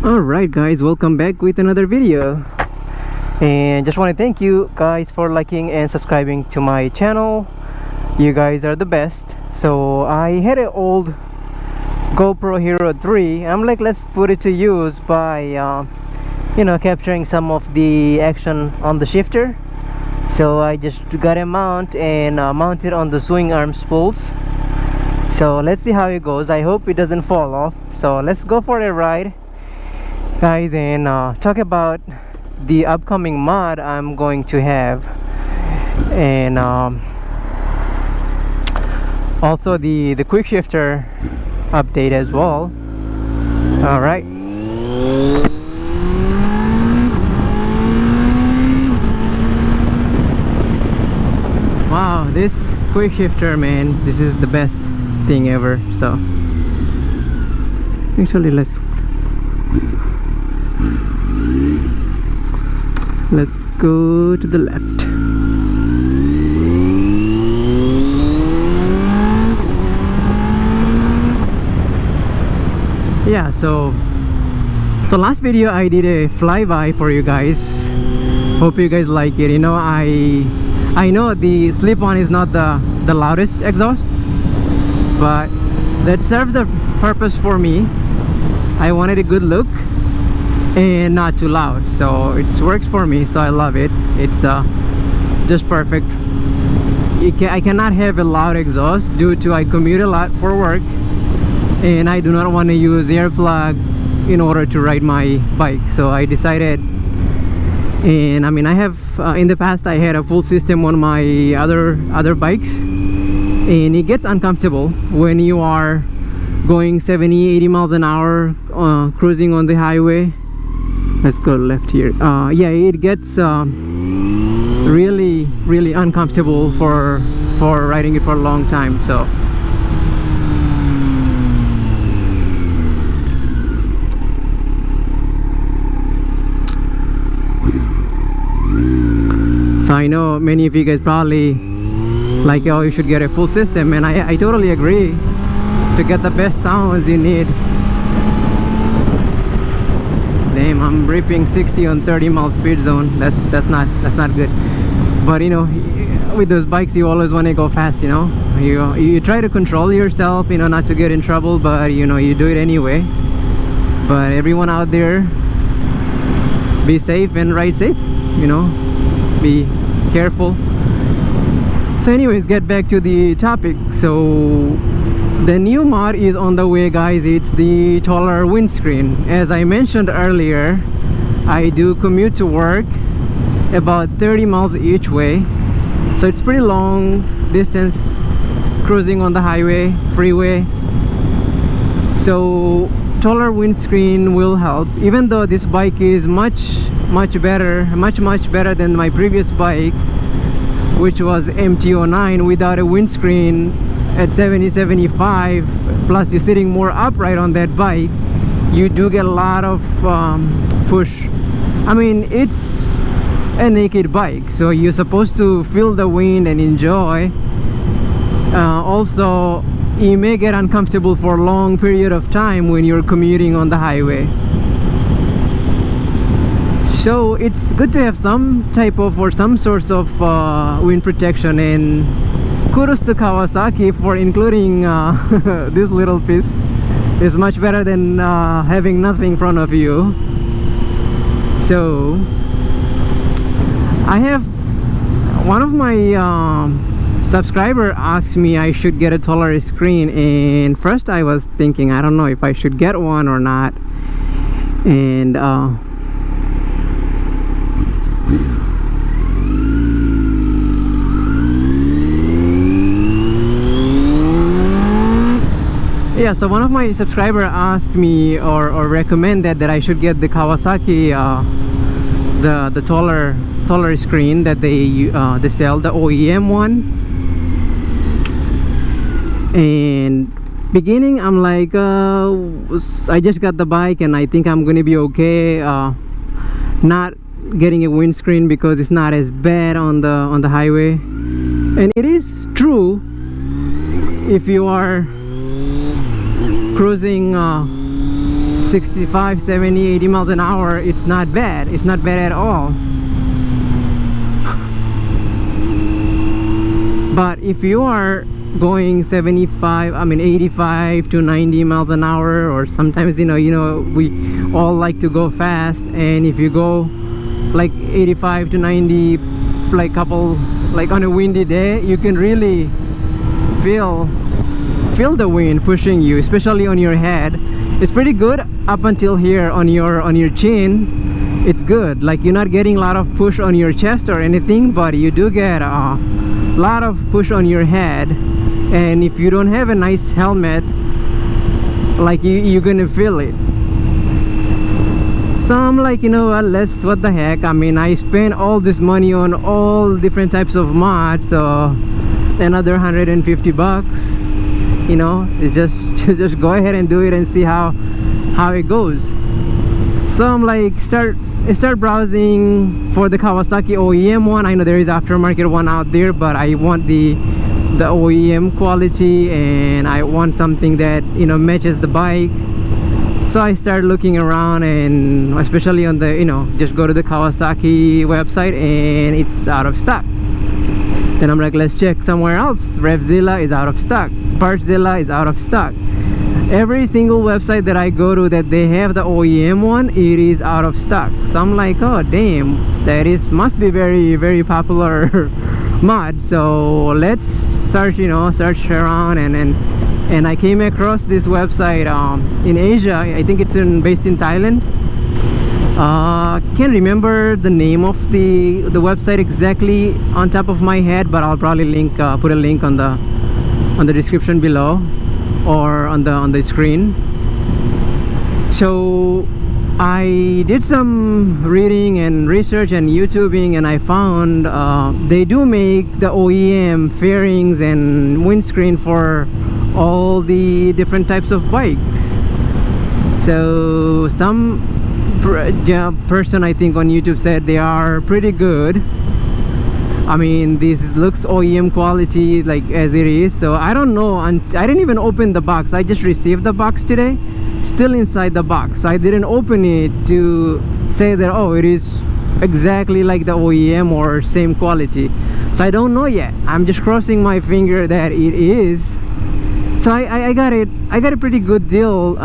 Alright guys, welcome back with another video, and just want to thank you guys for liking and subscribing to my channel. You guys are the best. So I had an old GoPro Hero 3 and I'm like, let's put it to use by capturing some of the action on the shifter. So I just got a mount and mounted on the swing arm spools. So let's see how it goes. I hope it doesn't fall off. So let's go for a ride guys, and talk about the upcoming mod I'm going to have, and also the quick shifter update as well. All right, wow, this quick shifter, man, this is the best thing ever. So actually let's go to the left. Yeah, so last video I did a flyby for you guys. Hope you guys like it. I know the slip-on is not the loudest exhaust, but that served the purpose for me. I wanted a good look and not too loud, so it works for me, so I love it. It's just perfect. I cannot have a loud exhaust due to I commute a lot for work, and I do not want to use earplug in order to ride my bike. So I decided, and I mean, I have in the past I had a full system on my other bikes, and it gets uncomfortable when you are going 70-80 miles an hour cruising on the highway. Let's go left here. Yeah, it gets really uncomfortable for riding it for a long time. So I know many of you guys probably like, oh, you should get a full system, and I totally agree. To get the best sounds you need. Damn, I'm ripping 60 on 30 mile speed zone. That's not good. But with those bikes you always want to go fast. You try to control yourself, not to get in trouble, but you do it anyway. But everyone out there, be safe and ride safe. Be careful. So anyways, get back to the topic. So the new mod is on the way guys. It's the taller windscreen. As I mentioned earlier, I do commute to work about 30 miles each way, so it's pretty long distance cruising on the highway, freeway. So taller windscreen will help, even though this bike is much better than my previous bike, which was MT-09 without a windscreen at 70-75, plus you're sitting more upright on that bike. You do get a lot of push. I mean, it's a naked bike, so you're supposed to feel the wind and enjoy. Also, you may get uncomfortable for a long period of time when you're commuting on the highway. So it's good to have some type of, or some source of wind protection, and kudos to Kawasaki for including this little piece. It's much better than having nothing in front of you. So I have one of my subscriber asked me I should get a taller screen, and first I was thinking, I don't know if I should get one or not. And yeah, so one of my subscribers asked me or recommended that I should get the Kawasaki the taller screen that they sell, the OEM one. And beginning I'm like, I just got the bike and I think I'm gonna be okay not getting a windscreen because it's not as bad on the highway. And it is true if you are cruising 65, 70, 80 miles an hour, it's not bad. It's not bad at all. But if you are going 75, I mean 85 to 90 miles an hour, or sometimes you know we all like to go fast, and if you go like 85 to 90 like on a windy day, you can really feel the wind pushing you, especially on your head. It's pretty good up until here on your chin. It's good, like you're not getting a lot of push on your chest or anything, but you do get a lot of push on your head. And if you don't have a nice helmet, like you're gonna feel it. So I'm like, you know what the heck, I mean, I spent all this money on all different types of mods, so another 150 bucks, you know, it's just go ahead and do it and see how it goes. So I'm like, start browsing for the Kawasaki OEM one. I know there is aftermarket one out there, but I want the OEM quality, and I want something that matches the bike. So I started looking around, and especially on the just go to the Kawasaki website, and it's out of stock. Then I'm like, let's check somewhere else. RevZilla is out of stock, PARTZilla is out of stock. Every single website that I go to that they have the OEM one, it is out of stock. So I'm like, oh damn, that must be very, very popular mod. So let's search around, and I came across this website in Asia. I think it's based in Thailand. Can't remember the name of the website exactly on top of my head, but I'll probably put a link on the description below, or on the screen. So I did some reading and research and YouTubing, and I found they do make the OEM fairings and windscreen for all the different types of bikes. So some person I think on YouTube said they are pretty good. I mean, this looks OEM quality like as it is. So I don't know, and I didn't even open the box. I just received the box today, still inside the box. I didn't open it to say that, oh, it is exactly like the OEM or same quality. So I don't know yet. I'm just crossing my finger that it is. So I got a pretty good deal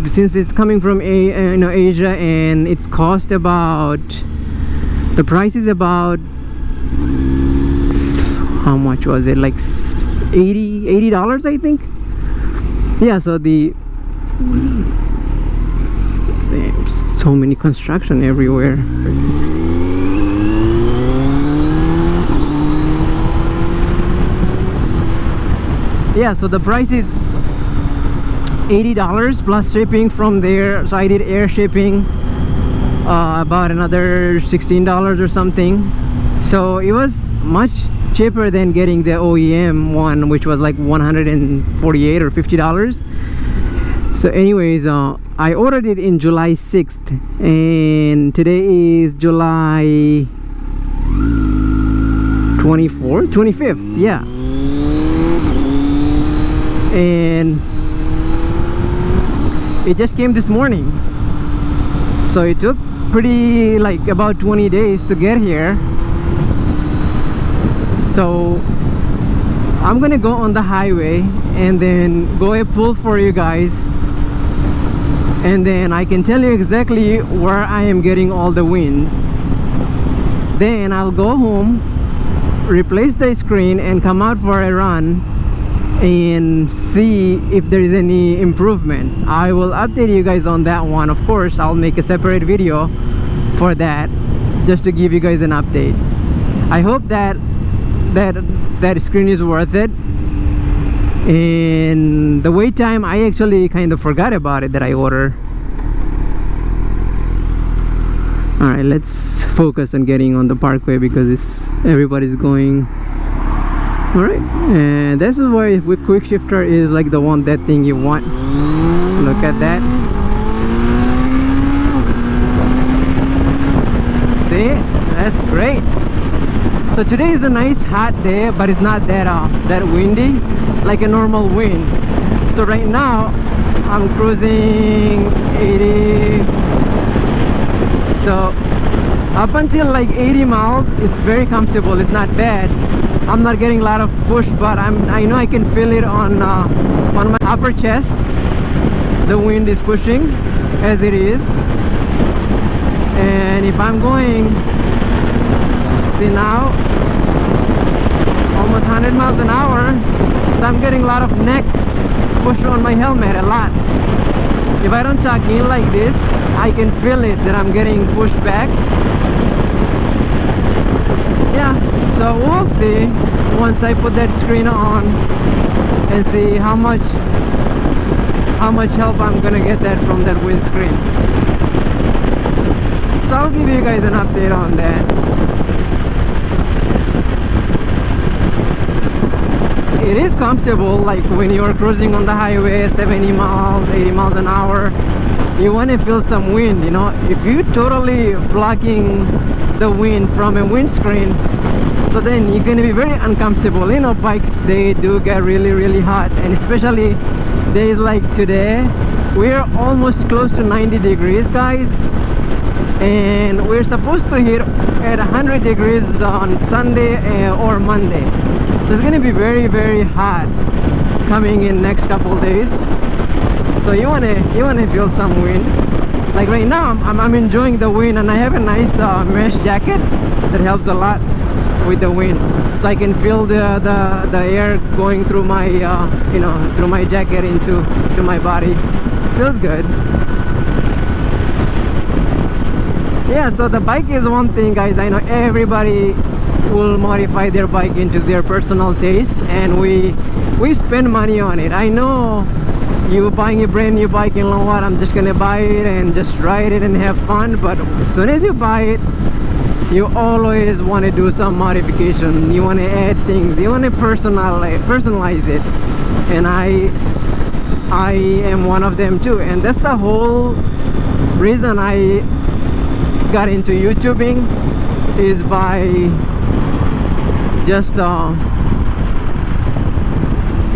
since it's coming from Asia, and it's cost about, the price is about, how much was it, like $80 I think. Yeah, so so many construction everywhere. Yeah, so the price is $80 plus shipping from there. So I did air shipping, about another $16 or something. So it was much cheaper than getting the OEM one, which was like $148 or $50. So anyways, I ordered it in July 6th, and today is July 25th, yeah. And it just came this morning, so it took pretty like about 20 days to get here. So I'm gonna go on the highway and then go a pull for you guys, and then I can tell you exactly where I am getting all the winds. Then I'll go home, replace the screen, and come out for a run and see if there is any improvement. I will update you guys on that one. Of course, I'll make a separate video for that, just to give you guys an update. I hope that screen is worth it. And the wait time, I actually kind of forgot about it that I ordered. All right, let's focus on getting on the parkway because everybody's going. All right, and this is why quick shifter is like that thing you want. Look at that. See, that's great. So today is a nice hot day, but it's not that windy like a normal wind. So right now I'm cruising 80. So up until like 80 miles, it's very comfortable. It's not bad. I'm not getting a lot of push, but I know I can feel it on my upper chest. The wind is pushing as it is. And if I'm going, see now, almost 100 miles an hour, so I'm getting a lot of neck push on my helmet, a lot. If I don't tuck in like this, I can feel it that I'm getting pushed back. Yeah, so we'll see once I put that screen on and see how much help I'm gonna get that from that windscreen. So I'll give you guys an update on that. It is comfortable, like when you're cruising on the highway 70 miles, 80 miles an hour, you want to feel some wind, you know. If you're totally blocking the wind from a windscreen, so then you're going to be very uncomfortable. You know, bikes, they do get really hot, and especially days like today, we're almost close to 90 degrees, guys, and we're supposed to hit at 100 degrees on Sunday or Monday. So it's going to be very hot coming in next couple of days. So you want to feel some wind. Like right now, I'm enjoying the wind, and I have a nice mesh jacket that helps a lot with the wind. So I can feel the air going through my you know, through my jacket into my body. Feels good. Yeah, so the bike is one thing, guys. I know everybody will modify their bike into their personal taste, and we spend money on it. I know you buying a brand new bike, you know what, I'm just gonna buy it and just ride it and have fun, but as soon as you buy it, you always want to do some modification. You want to add things, you want to personalize it, and I am one of them too. And that's the whole reason I got into YouTubing, is by just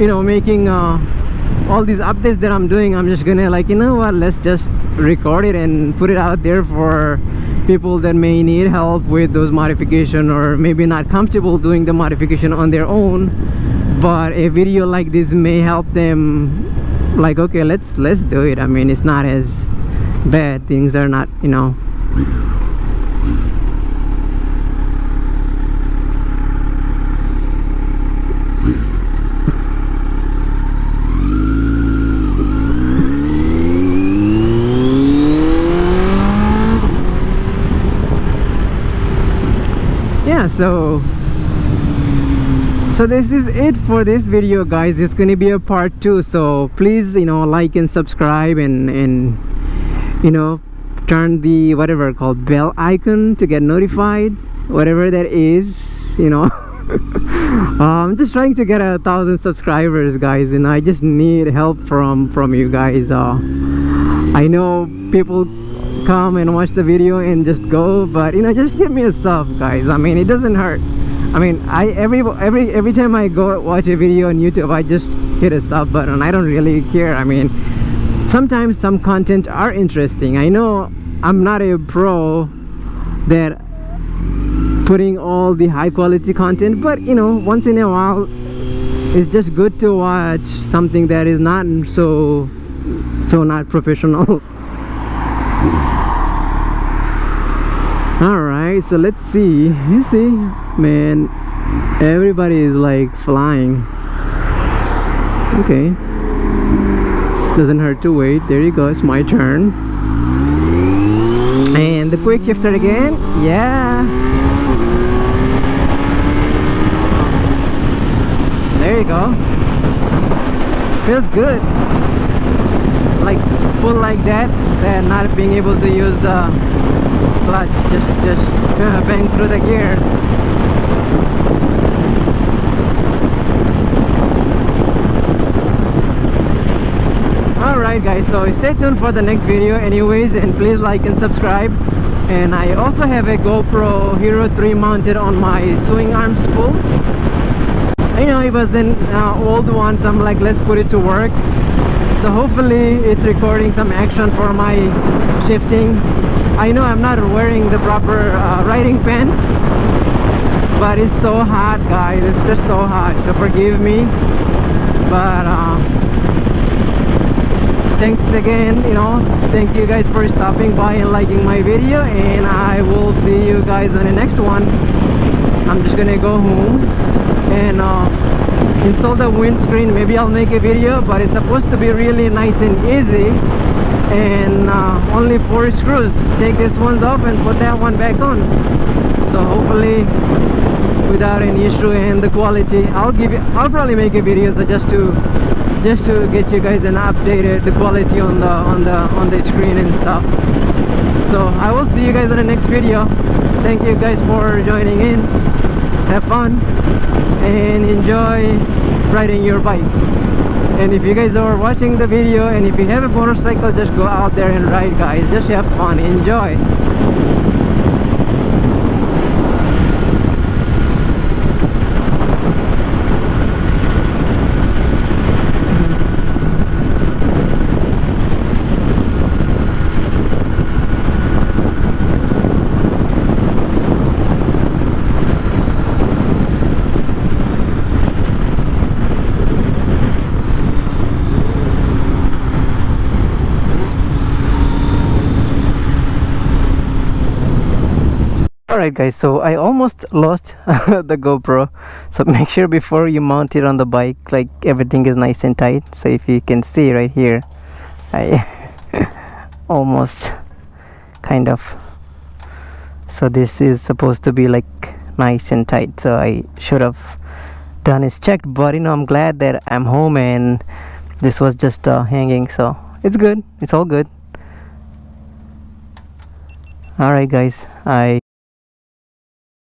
you know, making all these updates that I'm doing. I'm just gonna, like, you know what, let's just record it and put it out there for people that may need help with those modification, or maybe not comfortable doing the modification on their own, but a video like this may help them, like, okay, let's do it. I mean, it's not as bad. Things are not, you know. Yeah, so this is it for this video, guys. It's gonna be a part 2, so please, you know, like and subscribe, and you know, turn the whatever called bell icon to get notified, whatever that is, you know. I'm just trying to get 1,000 subscribers, guys, and I just need help from you guys. I know people come and watch the video and just go, but you know, just give me a sub, guys. I mean, it doesn't hurt. I mean, every time I go watch a video on YouTube, I just hit a sub button. I don't really care. I mean, sometimes some content are interesting. I know I'm not a pro that putting all the high quality content, but you know, once in a while it's just good to watch something that is not so not professional. Alright, so let's see. You see, man, everybody is like flying. Okay, this doesn't hurt to wait. There you go, it's my turn. And the quick shifter again. Yeah, there you go. Feels good, like pull like that, and not being able to use the clutch, just bang through the gears. Alright guys, so stay tuned for the next video anyways, and please like and subscribe. And I also have a GoPro Hero 3 mounted on my swing arm spools. You know, it was an old one, so I'm like, let's put it to work. So hopefully it's recording some action for my shifting. I know I'm not wearing the proper riding pants, but it's so hot, guys. It's just so hot, so forgive me. But thanks again, thank you guys for stopping by and liking my video, and I will see you guys on the next one. I'm just gonna go home and install the windscreen. Maybe I'll make a video, but it's supposed to be really nice and easy, and only 4 screws. Take this one off and put that one back on, so hopefully without any issue. And the quality, I'll probably make a video so just to get you guys an updated the quality on the screen and stuff. So I will see you guys in the next video. Thank you guys for joining in. Have fun and enjoy riding your bike. And if you guys are watching the video and if you have a motorcycle, just go out there and ride, guys. Just have fun, enjoy. Alright guys, so I almost lost the GoPro, so make sure before you mount it on the bike, like everything is nice and tight. So if you can see right here, I almost kind of, so this is supposed to be like nice and tight, so I should have done is checked, but I'm glad that I'm home and this was just hanging, so it's good, it's all good. Alright guys,